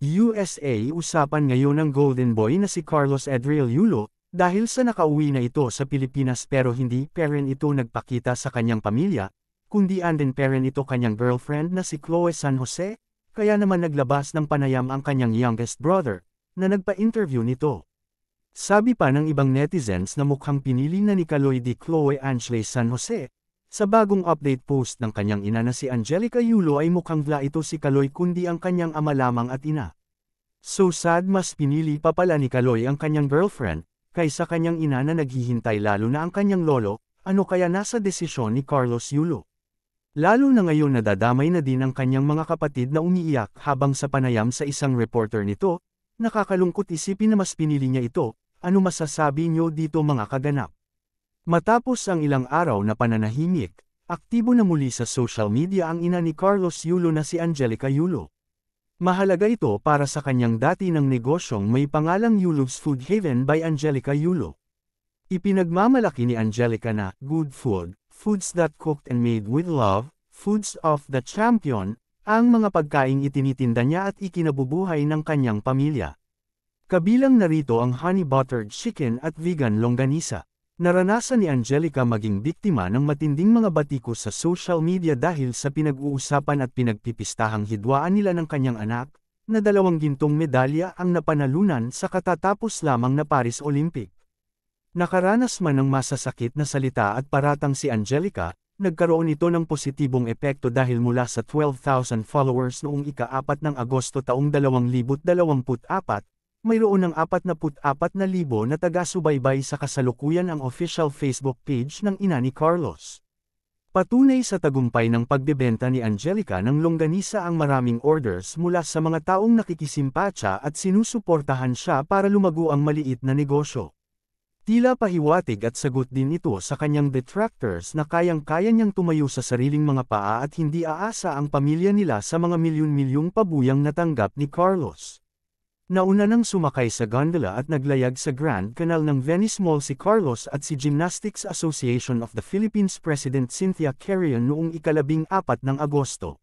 USA usapan ngayon ng Golden Boy na si Carlos Edriel Yulo, dahil sa nakauwi na ito sa Pilipinas pero hindi pa rin ito nagpakita sa kanyang pamilya, kundi andin pa rin ito kanyang girlfriend na si Chloe San Jose, kaya naman naglabas ng panayam ang kanyang youngest brother, na nagpa-interview nito. Sabi pa ng ibang netizens na mukhang pinili na ni Kaloy di Chloe Angeles San Jose, sa bagong update post ng kanyang ina na si Angelica Yulo ay mukhang wala ito si Kaloy kundi ang kanyang ama lamang at ina. So sad, mas pinili pa pala ni Kaloy ang kanyang girlfriend, kaysa kanyang ina na naghihintay lalo na ang kanyang lolo, ano kaya nasa desisyon ni Carlos Yulo. Lalo na ngayon nadadamay na din ang kanyang mga kapatid na umiiyak habang sa panayam sa isang reporter nito, nakakalungkot isipin na mas pinili niya ito, ano masasabi niyo dito mga kaganap? Matapos ang ilang araw na pananahimik, aktibo na muli sa social media ang ina ni Carlos Yulo na si Angelica Yulo. Mahalaga ito para sa kanyang dati ng negosyong may pangalang Yulo's Food Haven by Angelica Yulo. Ipinagmamalaki ni Angelica na good food, foods that cooked and made with love, foods of the champion, ang mga pagkaing itinitinda niya at ikinabubuhay ng kanyang pamilya. Kabilang narito ang honey buttered chicken at vegan longganisa. Naranasan ni Angelica maging biktima ng matinding mga batikos sa social media dahil sa pinag-uusapan at pinagpipistahang hidwaan nila ng kanyang anak, na 2 gintong medalya ang napanalunan sa katatapos lamang na Paris Olympic. Nakaranas man ng masasakit na salita at paratang si Angelica, nagkaroon ito ng positibong epekto dahil mula sa 12,000 followers noong ika-4 ng Agosto taong 2024, mayroon ng 44,000 na taga-subaybay sa kasalukuyan ang official Facebook page ng ina ni Carlos. Patunay sa tagumpay ng pagbebenta ni Angelica ng longganisa ang maraming orders mula sa mga taong nakikisimpatya at sinusuportahan siya para lumago ang maliit na negosyo. Tila pahiwatig at sagot din ito sa kanyang detractors na kayang-kaya niyang tumayo sa sariling mga paa at hindi aasa ang pamilya nila sa mga milyon-milyong pabuyang natanggap ni Carlos. Nauna nang sumakay sa gondola at naglayag sa Grand Canal ng Venice Mall si Carlos at si Gymnastics Association of the Philippines President Cynthia Carrion noong ika-14 ng Agosto.